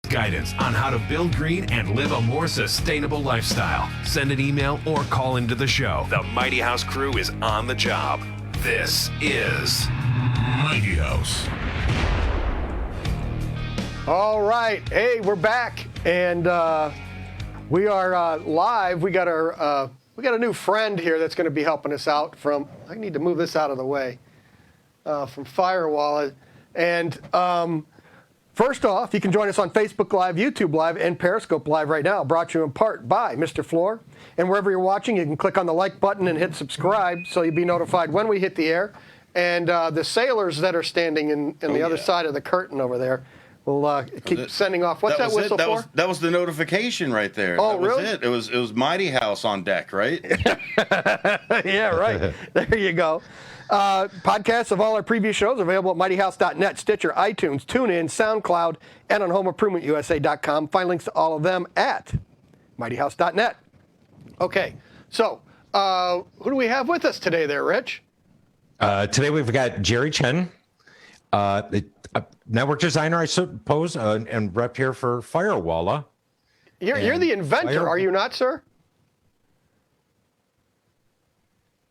in-depth guidance on how to build green and live a more sustainable lifestyle. Send an email or call into the show. The Mighty House crew is on the job. This is Mighty House. All right. Hey, we're back, and we are live. We got a new friend here that's going to be helping us out from. I need to move this out of the way. From Firewalla, and first off, you can join us on Facebook Live, YouTube Live, and Periscope Live right now. Brought to you in part by Mr. Floor. And wherever you're watching, you can click on the like button and hit subscribe, so you'll be notified when we hit the air. And the sailors that are standing in the other side of the curtain over there will keep sending off. What's that whistle for? That was the notification right there. Oh, that was really? It was Mighty House on deck, right? Yeah, right. There you go. Podcasts of all our previous shows available at mightyhouse.net, Stitcher, iTunes, TuneIn, SoundCloud, and on HomeImprovementUSA.com. Find links to all of them at mightyhouse.net. Okay, so who do we have with us today there, Rich? Today we've got Jerry Chen, network designer, I suppose, and rep here for Firewalla. You're the inventor, are you not, sir?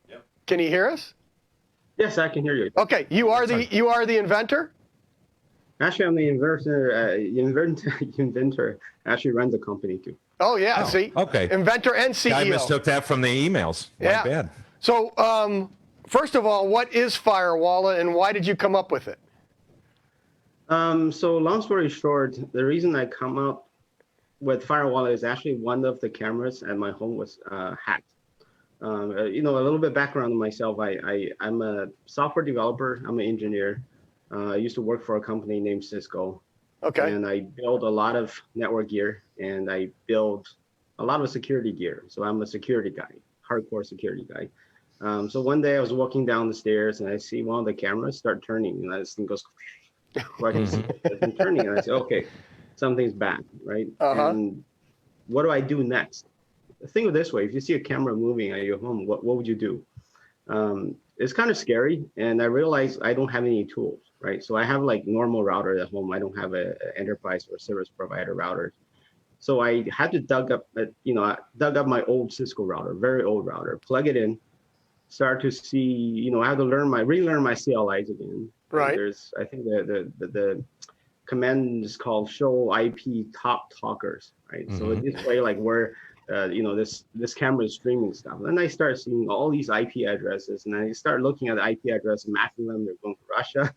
Yep. Can you hear us? Yes, I can hear you. Okay, you are the inventor? Actually, I'm the inventor. I actually run the company too. Oh, yeah, see? Okay. Inventor and CEO. I mistook that from the emails. Yeah. My bad. So, first of all, what is Firewalla and why did you come up with it? So long story short, the reason I come up with Firewalla is actually one of the cameras at my home was hacked. A little bit background on myself. I'm a software developer. I'm an engineer. I used to work for a company named Cisco. Okay. And I build a lot of network gear and I build a lot of security gear. So I'm a security guy, hardcore security guy. So one day I was walking down the stairs and I see one of the cameras start turning and this thing goes, I can see it turning and I say, okay, something's bad, right? Uh-huh. And what do I do next? Think of it this way: if you see a camera moving at your home, what would you do? It's kind of scary, and I realized I don't have any tools, right? So I have like normal router at home. I don't have a enterprise or service provider router. So I had to dug up my old Cisco router, very old router, plug it in, start to see, I had to relearn my CLIs again. Right. I think the command is called show IP top talkers, right? Mm-hmm. So it display like where this camera is streaming stuff. And I start seeing all these IP addresses, and I start looking at the IP address and mapping them. They're going to Russia,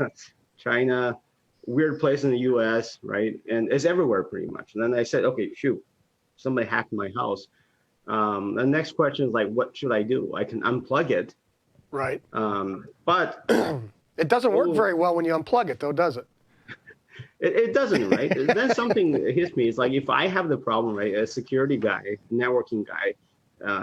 China, weird place in the US, right? And it's everywhere pretty much. And then I said, okay, shoot, somebody hacked my house. The next question is like, what should I do? I can unplug it. Right. But it doesn't work very well when you unplug it, though, does it? It doesn't, right? Then something hits me. It's like if I have the problem, right, a security guy, networking guy,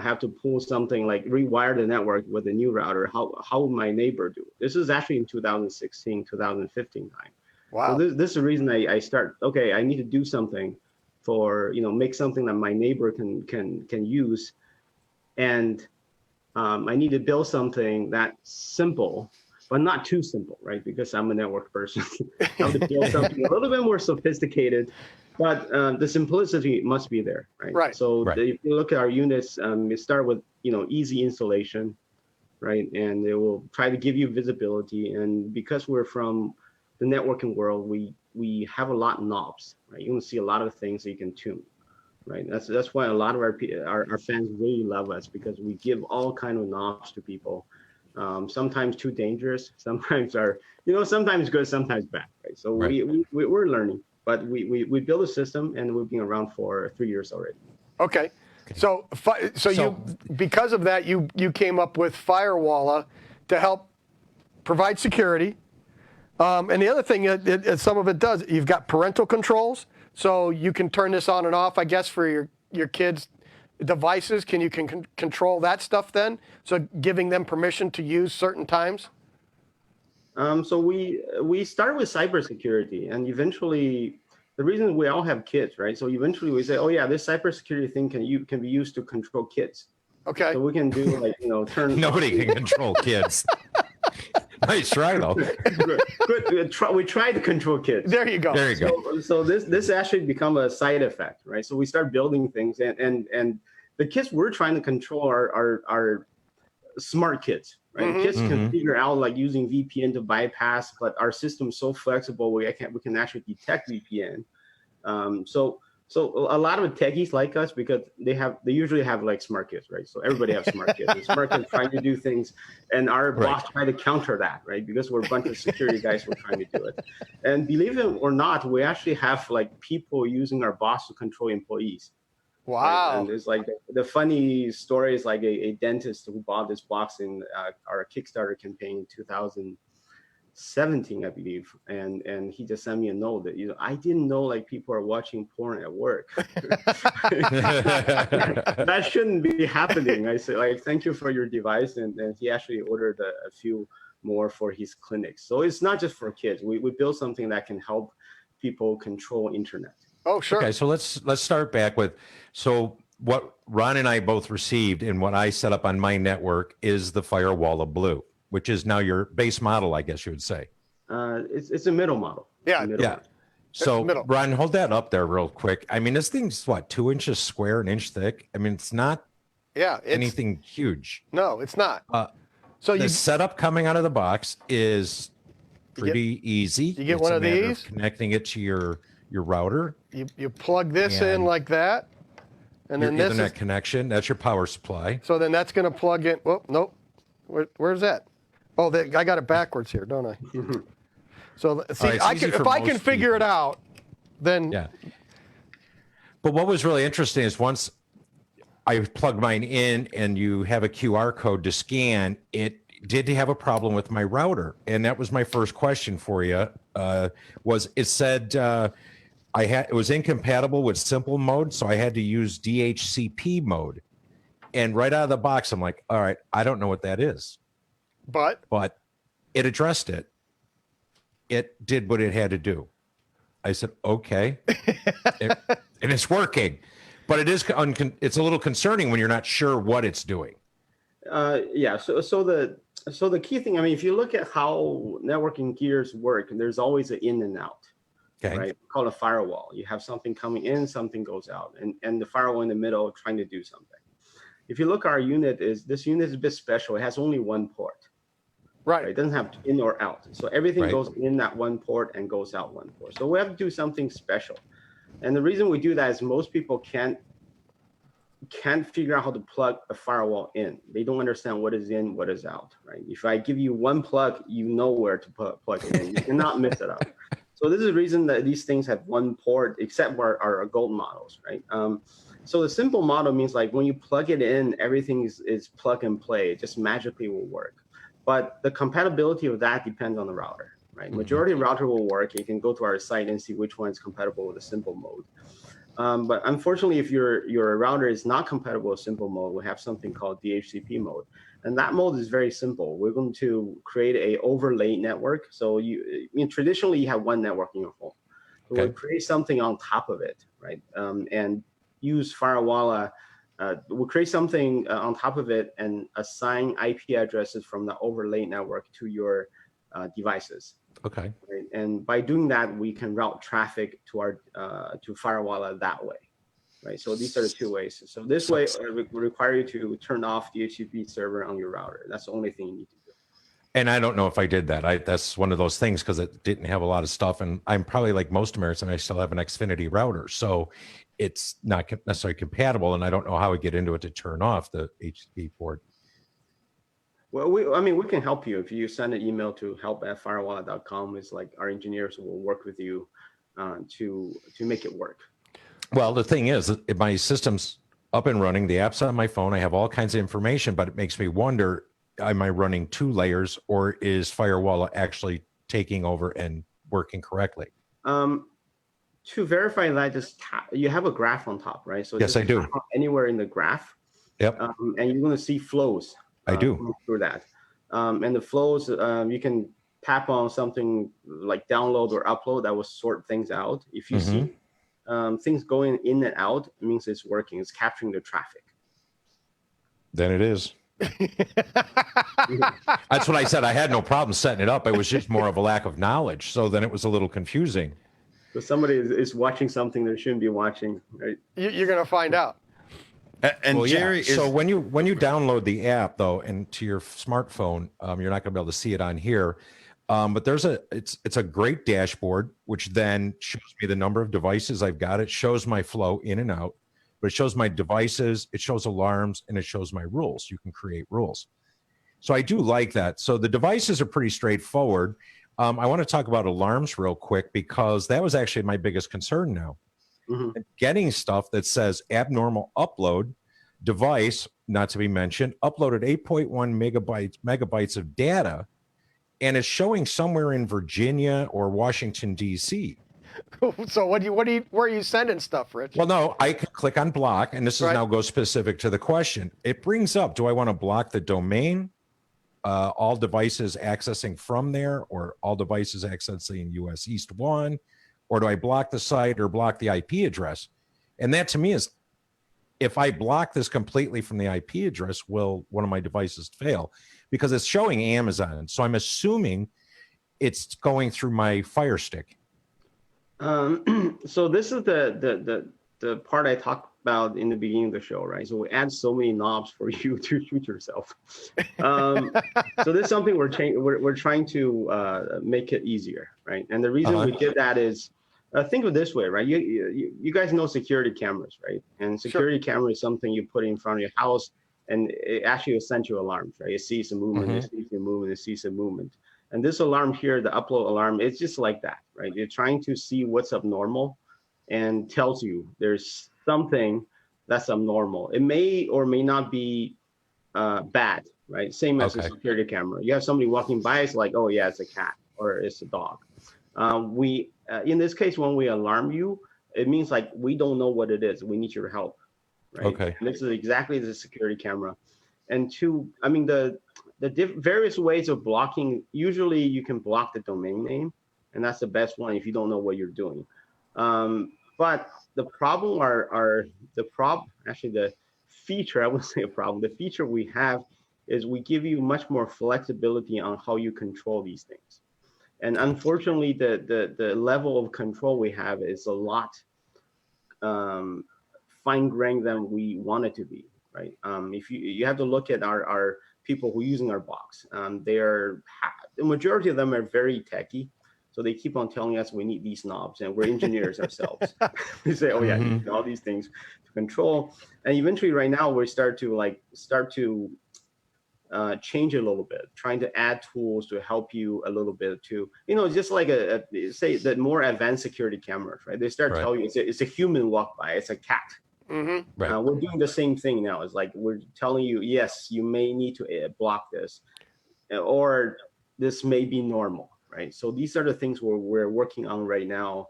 have to pull something like rewire the network with a new router, how would my neighbor do? This is actually in 2016, 2015 time. Wow. So this is the reason I start, okay, I need to do something for, make something that my neighbor can use. And I need to build something that's simple, but not too simple, right? Because I'm a network person. I have to build something a little bit more sophisticated, but the simplicity must be there, right? Right. So if you look at our units, it start with easy installation, right? And it will try to give you visibility. And because we're from the networking world, we have a lot of knobs, right? You can see a lot of things that you can tune, right? That's why a lot of our fans really love us, because we give all kind of knobs to people. Sometimes too dangerous, sometimes sometimes good, sometimes bad, right? So we're learning, but we build a system and we've been around for 3 years already. Okay. So you, because of that, you came up with Firewalla to help provide security. And the other thing that some of it does, you've got parental controls, so you can turn this on and off, I guess, for your kids' devices. Can you control that stuff then? So giving them permission to use certain times? So we start with cybersecurity, and eventually, the reason we all have kids, right? So eventually we say, oh yeah, this cybersecurity thing can be used to control kids. Okay. So we can do turn. Nobody can control kids. Nice try, though. Good. We try to control kids. There you go. There you go. So this actually become a side effect, right? So we start building things, and the kids we're trying to control are smart kids, right? Kids can figure out like using VPN to bypass, but our system is so flexible we can actually detect VPN. So a lot of techies like us because they usually have like smart kids, right? So everybody has smart kids. And smart kids trying to do things, and our boss try to counter that, right? Because we're a bunch of security guys, we're trying to do it. And believe it or not, we actually have like people using our boss to control employees. Wow. Right? And there's like the funny story is like a dentist who bought this box in our Kickstarter campaign in 2017, I believe, and he just sent me a note that I didn't know like people are watching porn at work. That shouldn't be happening. I said like thank you for your device, and he actually ordered a few more for his clinics. So it's not just for kids. We built something that can help people control internet. Oh, sure. Okay, so let's start back with, so what Ron and I both received and what I set up on my network is the Firewalla Blue, which is now your base model, I guess you would say. It's a middle model. Yeah. Middle. So middle. Ron, hold that up there real quick. I mean, this thing's what, 2 inches square, an inch thick? I mean, it's not anything huge. No, it's not. So The setup coming out of the box is pretty easy. You get It's one a of matter these. Connecting it to your router. You plug this in And like that, and Your then this Ethernet is, connection. That's your power supply. so then that's going to plug in. Oh, nope. Where's that? Oh, I got it backwards here, don't I? So see, it's easy if for I can most figure it people. out, then Yeah. But what was really interesting is once I plugged mine in and you have a QR code to scan, it did have a problem with my router. And that was my first question for you. Was it said it was incompatible with simple mode, so I had to use DHCP mode. And right out of the box, I'm like, all right, I don't know what that is. but It addressed it. It did what it had to do. I said, okay. And it's working. But it is it's a little concerning when you're not sure what it's doing. Yeah. So the key thing, I mean, if you look at how networking gears work, there's always an in and out. Okay. Right? Called a firewall. You have something coming in, something goes out, and the firewall in the middle trying to do something. If you look, this unit is a bit special. It has only one port. right. It doesn't have in or out. So everything Right. goes in that one port and goes out one port. So we have to do something special. And the reason we do that is most people can't figure out how to plug a firewall in. They don't understand what is in, what is out, right? If I give you one plug, you know where to plug it in. You cannot mess it up. So this is the reason that these things have one port, except for our gold models, right? So the simple model means like when you plug it in, everything is plug and play. It just magically will work. But the compatibility of that depends on the router, right? Majority of router will work. You can go to our site and see which one is compatible with a simple mode. But unfortunately, if your router is not compatible with simple mode, we have something called DHCP mode. And that mode is very simple. We're going to create a overlay network. So traditionally you have one network in your home. So we'll create something on top of it, right? And use Firewalla. We'll create something on top of it and assign IP addresses from the overlay network to your devices. Okay. Right? And by doing that, we can route traffic to our to Firewalla that way, right? So these are the two ways. So this way will require you to turn off the HTTP server on your router. That's the only thing you need to do. And I don't know if I did that. That's one of those things because it didn't have a lot of stuff. And I'm probably like most Americans, I still have an Xfinity router. So it's not necessarily compatible. And I don't know how we get into it to turn off the HTTP port. Well, we can help you. If you send an email to help@firewalla.com, it's like our engineers will work with you to make it work. Well, the thing is, my system's up and running. The app's on my phone. I have all kinds of information, but it makes me wonder, am I running 2 layers or is Firewalla actually taking over and working correctly? To verify that, you have a graph on top, right? So yes, I do. Anywhere in the graph. Yep. And you're going to see flows. I do. Through that. And the flows, you can tap on something like download or upload that will sort things out. If you see things going in and out, it means it's working. It's capturing the traffic. Then it is. That's what I said. I had no problem setting it up. It was just more of a lack of knowledge. So then it was a little confusing. So somebody is watching something they shouldn't be watching, right? You're going to find out. And Well, Jerry yeah. is So when you download the app though, and to your smartphone, you're not going to be able to see it on here. But it's a great dashboard, which then shows me the number of devices I've got. It shows my flow in and out, but it shows my devices, it shows alarms, and it shows my rules. You can create rules. So I do like that. So the devices are pretty straightforward. I want to talk about alarms real quick because that was actually my biggest concern now. Mm-hmm. Getting stuff that says abnormal upload device, not to be mentioned, uploaded 8.1 megabytes of data, and it's showing somewhere in Virginia or Washington, D.C. So where are you sending stuff, Rich? Well, no, I can click on block, and this is Right. now goes specific to the question. It brings up, do I want to block the domain, all devices accessing from there, or all devices accessing US East 1, or do I block the site or block the IP address? And that to me is, if I block this completely from the IP address, will one of my devices fail? Because it's showing Amazon. So I'm assuming it's going through my Fire Stick. So this is the part I talked about in the beginning of the show, right? So we add so many knobs for you to shoot yourself. So this is something we're trying to make it easier, right? And the reason we did that is, think of it this way, right? You guys know security cameras, right? And security camera is something you put in front of your house, and it actually will send you alarms, right? It sees a movement, it sees a movement, it sees a movement. And this alarm here, the upload alarm, it's just like that, right? You're trying to see what's abnormal and tells you there's something that's abnormal. It may or may not be bad, right? Same as a security camera. You have somebody walking by, it's like, oh yeah, it's a cat or it's a dog. In this case, when we alarm you, it means like we don't know what it is. We need your help, right? Okay. And this is exactly the security camera. And the various ways of blocking, usually you can block the domain name, and that's the best one if you don't know what you're doing. But the problem the feature, I wouldn't say a problem, the feature we have is we give you much more flexibility on how you control these things. And unfortunately, the level of control we have is a lot fine-grained than we want it to be, right? If you have to look at our people who are using our box, the majority of them are very techy. So they keep on telling us we need these knobs, and we're engineers ourselves. We say, oh yeah, you need all these things to control. And eventually right now we start to change it a little bit, trying to add tools to help you a little bit to, just like say the more advanced security cameras, right? They start telling you it's a human walk by, it's a cat. Mm-hmm. Right. We're doing the same thing now. It's like we're telling you, yes, you may need to block this, or this may be normal, right? So these are the things we're working on right now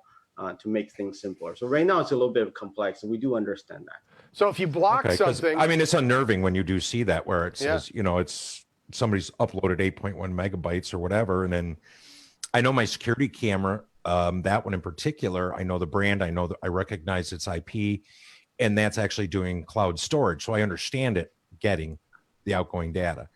to make things simpler. So right now it's a little bit complex, and we do understand that. So if you block something, I mean, it's unnerving when you do see that where it says, it's somebody's uploaded 8.1 megabytes or whatever, and then I know my security camera, that one in particular, I know the brand, I recognize its IP. And that's actually doing cloud storage. So I understand it getting the outgoing data.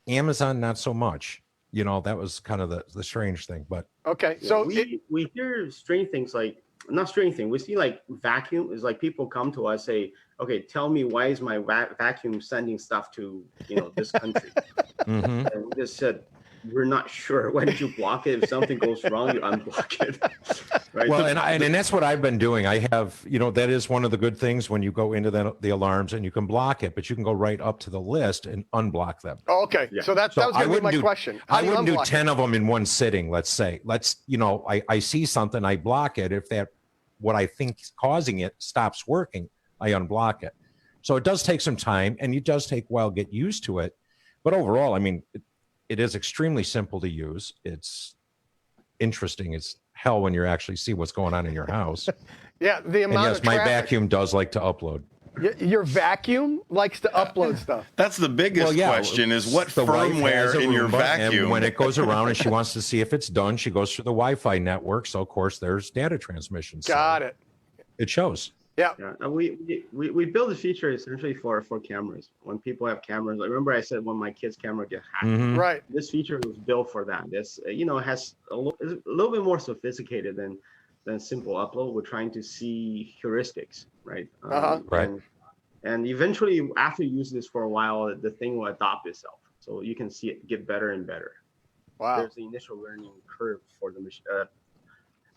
Amazon, not so much. That was kind of the strange thing. But okay, yeah, so we hear strange things like, not strange thing. We see like vacuum is like people come to us say, okay, tell me why is my vacuum sending stuff to this country? And we just said, we're not sure. Why did you block it? If something goes wrong, you unblock it. Right? Well, and that's what I've been doing. I have, that is one of the good things when you go into the alarms and you can block it, but you can go right up to the list and unblock them. Oh, okay. Yeah. So that was going to be my question. How I do you wouldn't do unblock 10 of them in one sitting. Let's say, I see something, I block it. If what I think is causing it stops working, I unblock it. So it does take some time, and it does take a while to get used to it. But overall, I mean, it is extremely simple to use. It's interesting as hell when you actually see what's going on in your house. Yeah, the And amount yes, of my traffic. vacuum does like to upload. Your vacuum likes to upload stuff. That's the biggest question: is what The wife has firmware a in your Roomba, vacuum? And when it goes around and she wants to see if it's done, she goes through the Wi-Fi network. So of course there's data transmission. Got it. It shows. Yeah. Yeah, and we build the feature essentially for cameras. When people have cameras, like remember I said when my kid's camera get hacked. Mhm. Right. This feature was built for that. This has is a little bit more sophisticated than simple upload. We're trying to see heuristics, right? Right. And eventually, after you use this for a while, the thing will adopt itself. So you can see it get better and better. Wow. There's the initial learning curve for the machine.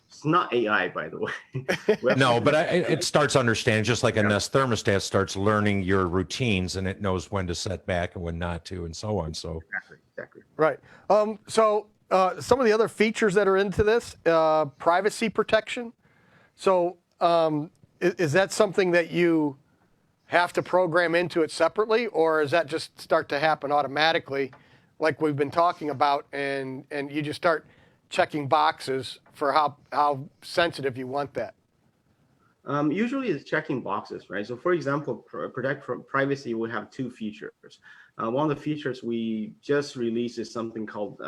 It's not AI, by the way. No, but it starts understanding, just like a Nest thermostat starts learning your routines, and it knows when to set back and when not to, and so on. So exactly. Right. So some of the other features that are into this, privacy protection. So is that something that you have to program into it separately, or does that just start to happen automatically, like we've been talking about, and you just start checking boxes for how sensitive you want that? Usually it's checking boxes, right? So for example, protect from privacy, we have two features. One of the features we just released is something called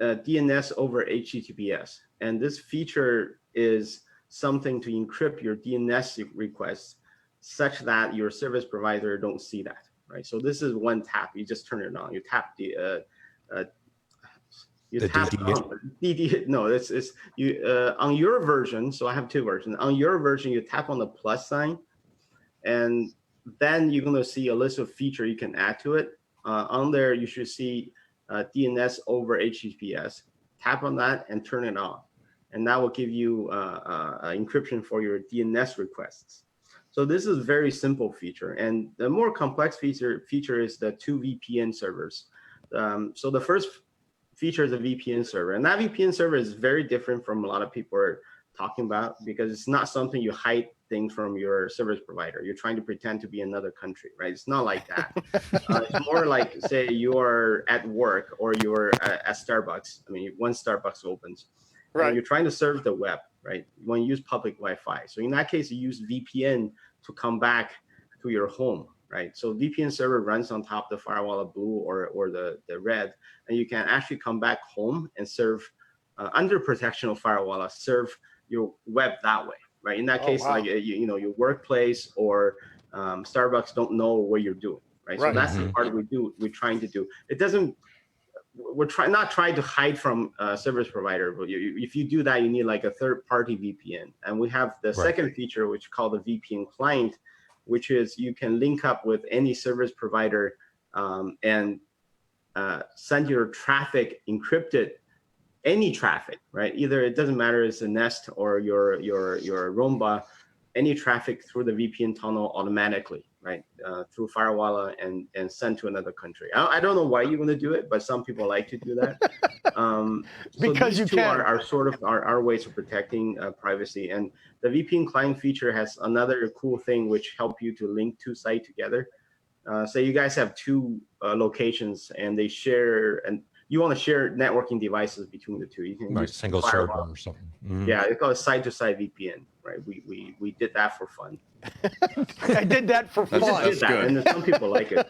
DNS over HTTPS. And this feature is something to encrypt your DNS requests such that your service provider don't see that, right? So this is one tap. You just turn it on. You tap on your version. So I have two versions. On your version, you tap on the plus sign, and then you're going to see a list of features you can add to it. On there, you should see DNS over HTTPS. Tap on that and turn it on, and that will give you encryption for your DNS requests. So this is a very simple feature, and the more complex feature is the 2 VPN servers. So the first feature is a VPN server, and that VPN server is very different from a lot of people are talking about, because it's not something you hide things from your service provider. You're trying to pretend to be another country, right? It's not like that. It's more like, say you are at work or you're at Starbucks. I mean, when Starbucks opens, Right. and you're trying to serve the web, right? When you use public Wi-Fi. So in that case, you use VPN to come back to your home, right? So VPN server runs on top of the Firewalla Blue or the Red, and you can actually come back home and serve under protection of Firewalla, serve your web that way, right? In that case, wow. like your workplace or Starbucks don't know what you're doing, right? So that's the part we're trying to do. It doesn't. We're not trying to hide from service provider, but if you do that, you need like a third-party VPN. And we have the second feature, which is called the VPN client, which is you can link up with any service provider and send your traffic encrypted, any traffic, right? Either it doesn't matter, it's a Nest or your Roomba, any traffic through the VPN tunnel automatically, right? Through Firewalla and sent to another country. I don't know why you're going to do it, but some people like to do that. Because so you these two can. are sort of our ways of protecting privacy. And the VPN client feature has another cool thing which help you to link two sites together. Say you guys have two locations and they share, and you want to share networking devices between the two. You can use single server or something. Yeah, it's called side-to-side VPN, right? We did that for fun. I did that for fun. That's good. And some people like it.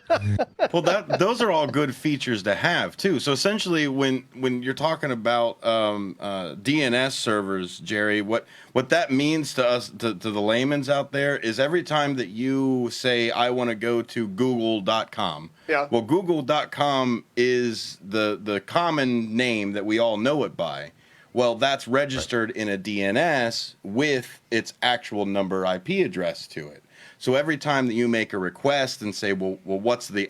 Well, those are all good features to have too. So essentially, when you're talking about DNS servers, Jerry, what that means to us, to the layman's out there, is every time that you say, I want to go to Google.com. Yeah. Well, Google.com is the common name that we all know it by. Well, that's registered in a DNS with its actual number IP address to it. So every time that you make a request and say, well, what's the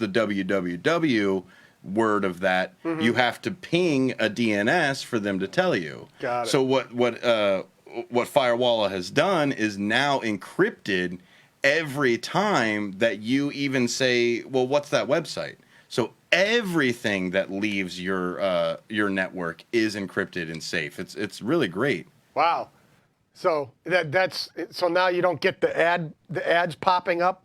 www word of that, you have to ping a DNS for them to tell you. Got it. So what Firewalla has done is now encrypted every time that you even say, well, what's that website? So everything that leaves your network is encrypted and safe. It's really great. Wow. So so now you don't get the ads popping up,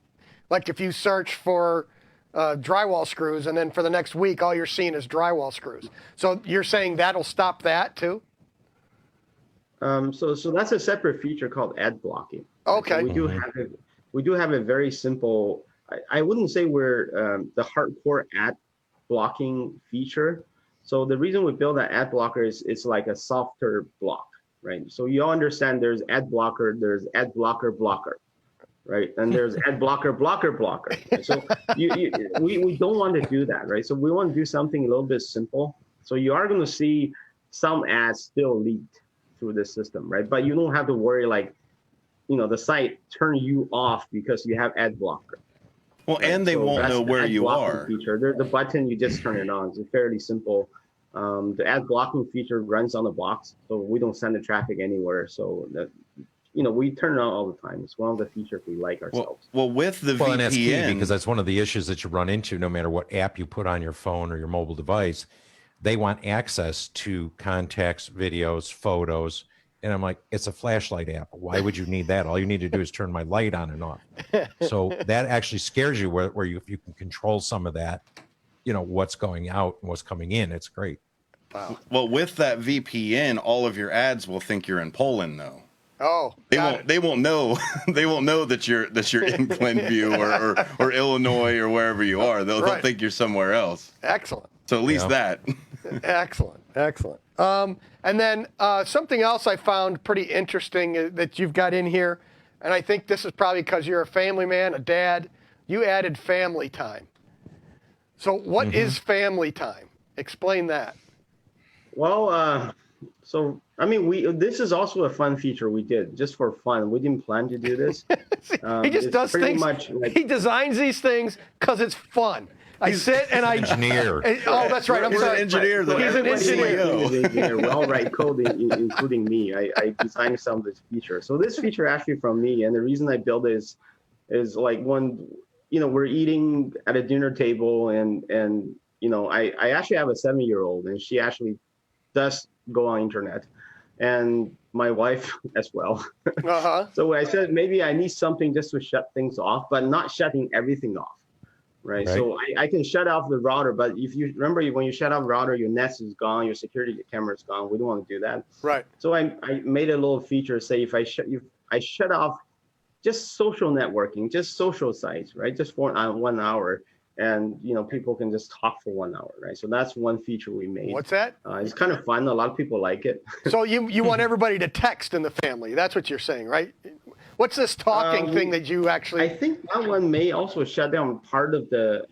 like if you search for drywall screws and then for the next week all you're seeing is drywall screws. So you're saying that'll stop that too? So that's a separate feature called ad blocking. Okay. So we do have a very simple. I wouldn't say we're the hardcore ad blocking feature. So the reason we build that ad blocker is it's like a softer block. right? So you all understand there's ad blocker, there's ad blocker blocker, right? And there's ad blocker blocker blocker. Right? So we don't want to do that, right? So we want to do something a little bit simple. So you are going to see some ads still leaked through the system, right? But you don't have to worry like, the site turn you off because you have ad blocker. Well, Right? and they So won't that's know the where ad you blocking are. Feature. There's the button, you just turn it on. It's fairly simple. The ad blocking feature runs on the box, so we don't send the traffic anywhere. So that, we turn it on all the time. It's one of the features we like ourselves. Well, with the Well, and that's key VPN, because that's one of the issues that you run into no matter what app you put on your phone or your mobile device. They want access to contacts, videos, photos. And I'm like, it's a flashlight app. Why would you need that? All you need to do is turn my light on and off. So that actually scares you where you, if you can control some of that, what's going out and what's coming in. It's great. Wow. well, with that VPN, all of your ads will think you're in Poland, though. Oh, They won't know. They won't know that you're in Glenview or Illinois or wherever you are. They'll think you're somewhere else. excellent. So at least that. Excellent. And then something else I found pretty interesting that you've got in here, and I think this is probably because you're a family man, a dad. You added family time. So what is family time? Explain that. Well, so I mean, this is also a fun feature we did just for fun. We didn't plan to do this. He just does things. He designs these things because it's fun. I sit and I engineer. Oh, that's right. I'm He's sorry. an engineer, though. He's an engineer. We all write code, including me. I designed some of this feature. So this feature actually from me, and the reason I built it is like when we're eating at a dinner table, and I actually have a 7-year-old, and she actually does go on internet, and my wife as well. Uh-huh. So I said maybe I need something just to shut things off, but not shutting everything off. Right. So I can shut off the router, but if you remember when you shut off the router, your nest is gone, your security camera is gone. We don't want to do that. Right. So I made a little feature, say if I shut off just social networking, just social sites, right? Just for 1 hour, and people can just talk for 1 hour, right? So that's one feature we made. What's that? It's kind of fun. A lot of people like it. So you want everybody to text in the family. That's what you're saying, right? What's this talking thing that you actually... I think that one may also shut down part of the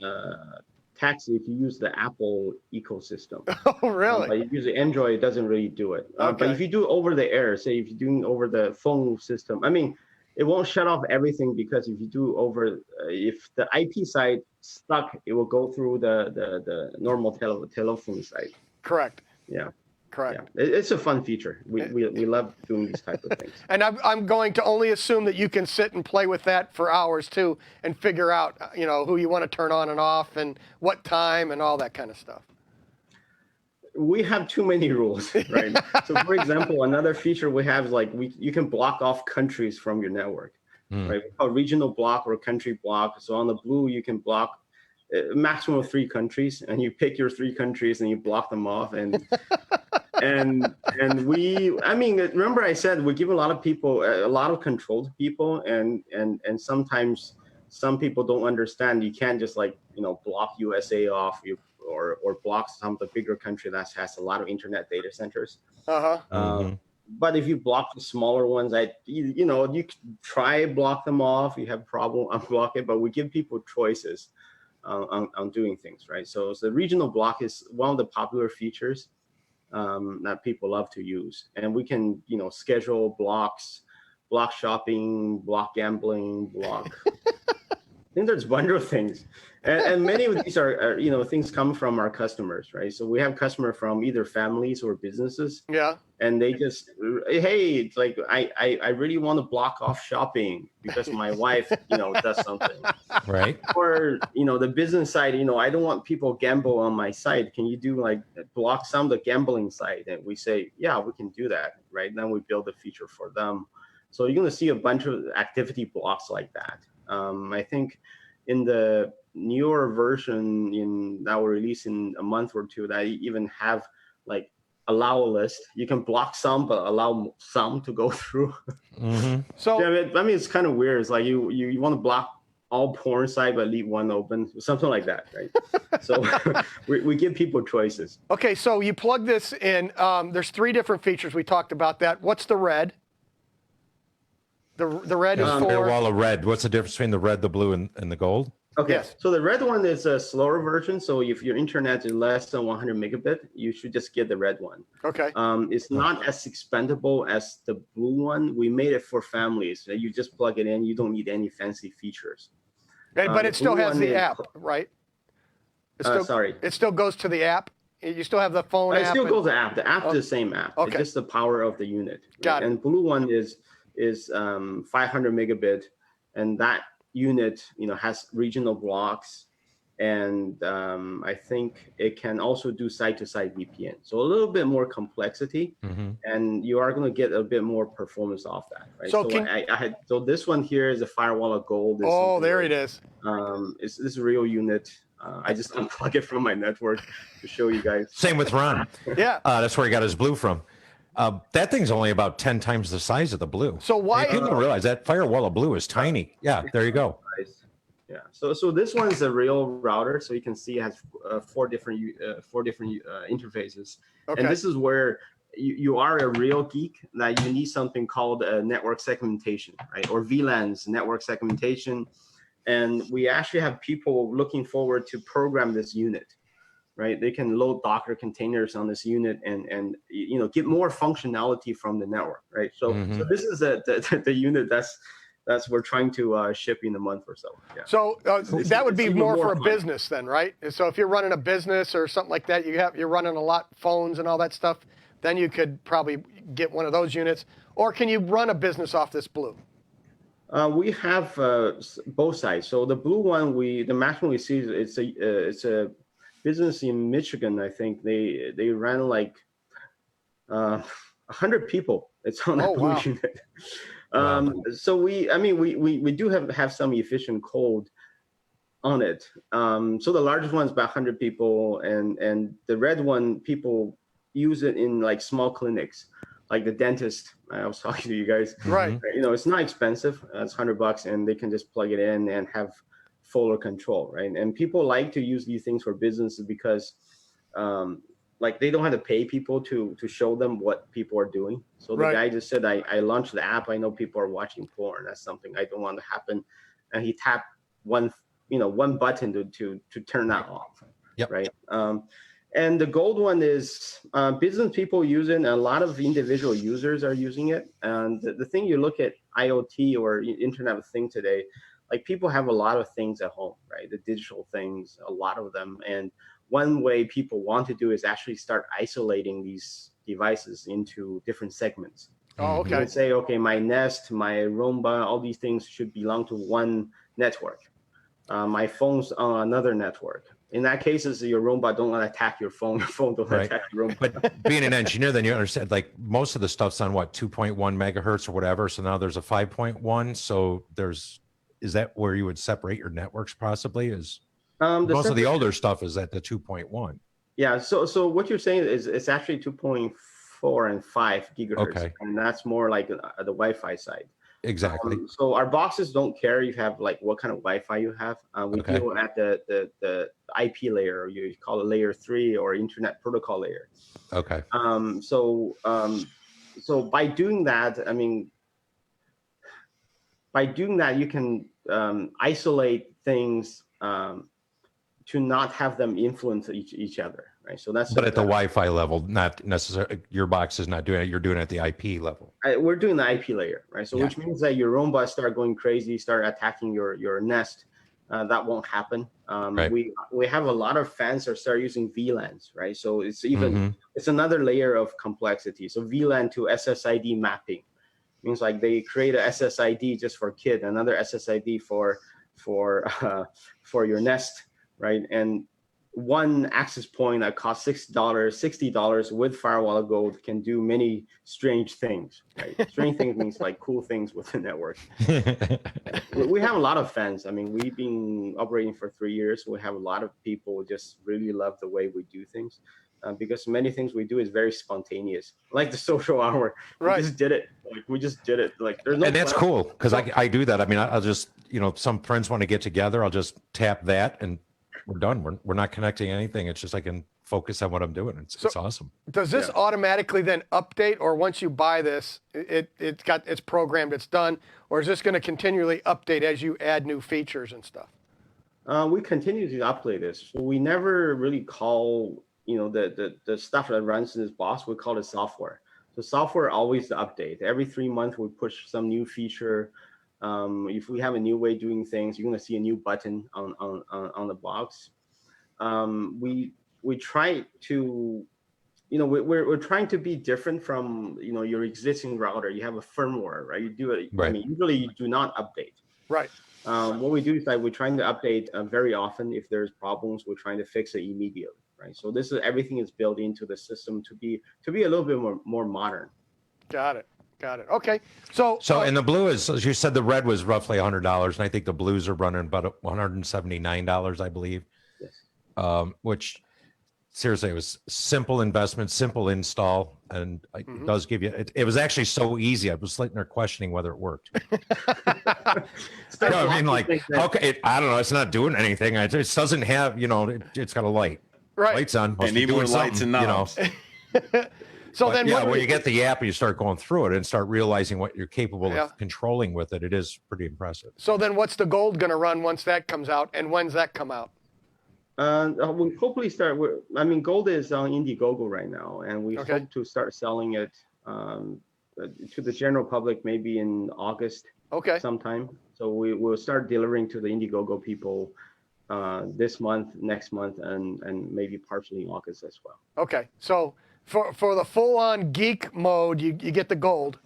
text if you use the Apple ecosystem. Oh, really? But if you use the Android, it doesn't really do it. Okay. But if you do it over the air, say if you're doing over the phone system, I mean, it won't shut off everything because if you do over, if the IP side stuck, it will go through the normal telephone side. Correct. Yeah. Correct. Yeah. It's a fun feature. We love doing these type of things. And I'm going to only assume that you can sit and play with that for hours too, and figure out who you want to turn on and off, and what time, and all that kind of stuff. We have too many rules, right? So, for example, another feature we have is like you can block off countries from your network, right? We call regional block or country block. So on the blue, you can block a maximum of 3 countries, and you pick your 3 countries and you block them off, and remember I said we give a lot of people a lot of control to people, and sometimes some people don't understand. You can't just block USA off, or block some of the bigger country that has a lot of internet data centers. But if you block the smaller ones, you can try block them off. You have a problem, unblock it. But we give people choices on doing things, right? So the regional block is one of the popular features that people love to use, and we can schedule blocks, block shopping, block gambling, block. I think there's a bunch of things, and many of these are things come from our customers, right? So we have customers from either families or businesses. Yeah. And they just, hey, it's like I really want to block off shopping because my wife does something. Right. Or the business side, I don't want people gamble on my site. Can you do block some of the gambling site? And we say, yeah, we can do that, right? Then we build a feature for them. So you're going to see a bunch of activity blocks like that. I think in the newer version that will release in a month or two, that I even have allow a list. You can block some, but allow some to go through. So yeah, I mean, it's kind of weird. It's like you want to block all porn site but leave one open, something like that, right? So we give people choices. Okay, so you plug this in. There's 3 different features. We talked about that. What's the red? The red is for Firewalla red. What's the difference between the red, the blue, and the gold? Okay, Yes. so the red one is a slower version. So if your internet is less than 100 megabit, you should just get the red one. Okay. It's not as expendable as the blue one. We made it for families. You just plug it in. You don't need any fancy features. But it still blue has one the is- app, right? It still, Sorry. It still goes to the app. You still have the phone It app. still and- goes to app. The app is the same app. Okay. It's just the power of the unit. Right? Got it. And blue one is 500 megabit, and that unit has regional blocks, and I think it can also do site-to-site VPN. So a little bit more complexity, and you are going to get a bit more performance off that. Right? So So this one here is a Firewalla Gold. Oh, there it is. It's this real unit. I just unplug it from my network to show you guys. Same with Ron. Yeah. That's where he got his blue from. That thing's only about 10 times the size of the blue. So why? People don't realize that Firewalla blue is tiny. Yeah, there you go. Nice. Yeah. So this one's a real router. So you can see it has 4 different interfaces. Okay. And this is where you are a real geek, that you need something called network segmentation, right? Or VLANs, network segmentation. And we actually have people looking forward to program this unit, right? They can load Docker containers on this unit and get more functionality from the network, right? So this is the unit that's we're trying to ship in a month or so. Yeah. So that would be even more more for a fun. business then, right? So if you're running a business or something like that, you're running a lot phones and all that stuff, then you could probably get one of those units. Or can you run a business off this blue? We have both sides. So the blue one, the maximum we see is it's a business in Michigan. I think they ran like 100 people. It's on that blue wow. unit. So we do have some efficient code on it. So the largest one is about 100 people, and the red one, people use it in like small clinics, like the dentist. I was talking to you guys. Right. It's not expensive. It's $100, and they can just plug it in and have fuller control, right? And people like to use these things for businesses because, like, they don't have to pay people to show them what people are doing. So the Right. guy just said, I launched the app. I know people are watching porn. That's something I don't want to happen. And he tapped one button to turn that off. Yep. Right. And the gold one is business people using. A lot of individual users are using it. And the thing, you look at IoT or Internet of Things today, like, people have a lot of things at home, right? The digital things, a lot of them. And one way people want to do is actually start isolating these devices into different segments. Oh, You okay. would say, okay, my Nest, my Roomba, all these things should belong to one network. My phone's on another network. In that case, your Roomba don't want to attack your phone. Your phone don't Right. attack your Roomba. But being an engineer, then you understand, like, most of the stuff's on 2.1 megahertz or whatever. So now there's a 5.1. So is that where you would separate your networks possibly? Most of the older stuff is at the 2.1. Yeah. So what you're saying is it's actually 2.4 and 5 gigahertz. Okay. And that's more like the Wi-Fi side. Exactly. So our boxes don't care you have like what kind of Wi-Fi you have. We Okay. deal at the IP layer, or you call it layer 3 or Internet Protocol layer. Okay. So by doing that, you can isolate things to not have them influence each other, right? So that's. But at the Wi-Fi level, not necessarily, your box is not doing it. You're doing it at the IP level. We're doing the IP layer, right? So Yeah. which means that your Roomba start going crazy, start attacking your Nest. That won't happen. Right. We have a lot of fans that start using VLANs, right? So it's Mhm. it's another layer of complexity. So VLAN to SSID mapping means like they create a SSID just for kid, another SSID for your Nest, right? And one access point that costs $60 with Firewalla Gold can do many strange things, right? Strange things means like cool things with the network. We have a lot of fans. We've been operating for 3 years. We have a lot of people just really love the way we do things, because many things we do is very spontaneous, like the social hour. Right. We just did it. Like, there's no And that's plan. cool because I do that. I'll just, some friends want to get together, I'll just tap that and we're done. We're not connecting anything. It's just I can focus on what I'm doing. It's awesome. Does this automatically then update, or once you buy this, it's programmed, it's done, or is this going to continually update as you add new features and stuff? We continue to update this. So we never really call, the stuff that runs in this box, we call it software. So software always update. Every 3 months, we push some new feature. If we have a new way of doing things, you're going to see a new button on the box. We try to, we're trying to be different from, your existing router. You have a firmware, right? You do it. Right. I mean, usually you do not update. Right. What we do is that we're trying to update very often. If there's problems, we're trying to fix it immediately, right? So everything is built into the system to be a little bit more modern. Got it. Okay. So and the blue is, as you said, the red was roughly $100, and I think the blues are running about $179, I believe. Yes. Which seriously, it was simple investment, simple install, and it does give you. It was actually so easy. I was sitting there questioning whether it worked. I mean, like, okay, I don't know. It's not doing anything. It just doesn't have, it's got a light. Right. Lights on. And even with lights and knobs. So but then, when you get the app and you start going through it and start realizing what you're capable of controlling with it, it is pretty impressive. So then, what's the gold going to run once that comes out, and when's that come out? We'll hopefully start. Gold is on Indiegogo right now, and we hope to start selling it to the general public maybe in August. Sometime. So we'll start delivering to the Indiegogo people this month, next month, and maybe partially in August as well. Okay. So for the full-on geek mode, you get the gold.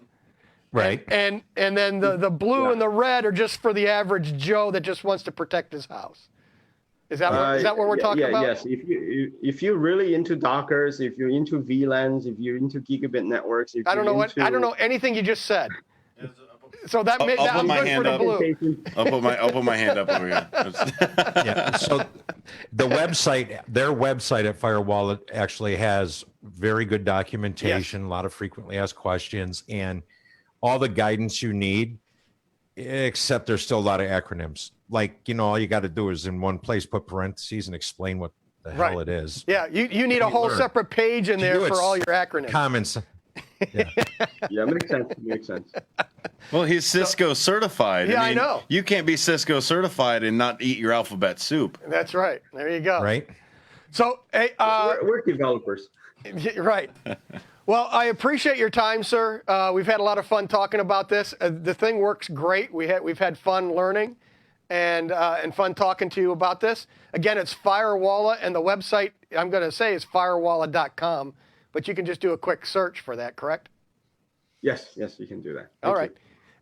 Right. And then the blue and the red are just for the average Joe that just wants to protect his house. Is that what we're talking about? Yes. If you're really into Dockers, if you're into VLANs, if you're into gigabit networks, I don't know anything you just said. So that I'm good for the blue. I'll put my hand up over here. Yeah. So the website, their website at Firewalla actually has very good documentation, a lot of frequently asked questions, and all the guidance you need, except there's still a lot of acronyms. Like, all you got to do is in one place put parentheses and explain what the hell it is. Yeah, you need a whole separate page in there for all your acronyms. Comments. Yeah, makes sense. Well, he's Cisco certified. Yeah, I know. You can't be Cisco certified and not eat your alphabet soup. That's right. There you go. Right. So, hey, we're developers. Right. Well, I appreciate your time, sir. We've had a lot of fun talking about this. The thing works great. We've had fun learning and fun talking to you about this. Again, it's Firewalla, and the website I'm going to say is firewalla.com, but you can just do a quick search for that, correct? Yes, you can do that. All right.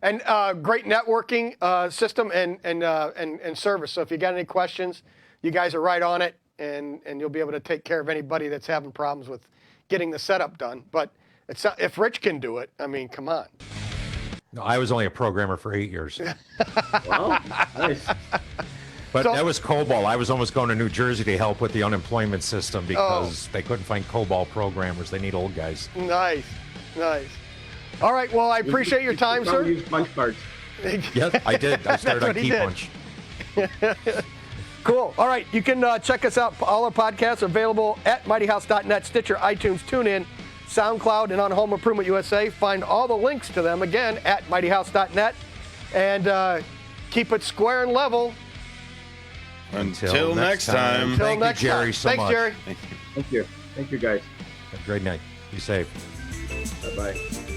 And great networking system and service. So if you got any questions, you guys are right on it, and you'll be able to take care of anybody that's having problems with getting the setup done. But if Rich can do it, I mean, come on. No, I was only a programmer for 8 years. Wow, nice. But that was COBOL. I was almost going to New Jersey to help with the unemployment system because they couldn't find COBOL programmers. They need old guys. Nice. All right. Well, I appreciate your time, sir. Use punch cards. Yes, I did. I started on Key Punch. Cool. All right. You can check us out. All our podcasts are available at mightyhouse.net, Stitcher, iTunes, TuneIn, SoundCloud, and on Home Improvement USA. Find all the links to them, again, at mightyhouse.net. And keep it square and level. Until next time. Thank you, Jerry, so Thanks, much. Jerry. Thank you. Thank you, guys. Have a great night. Be safe. Bye-bye.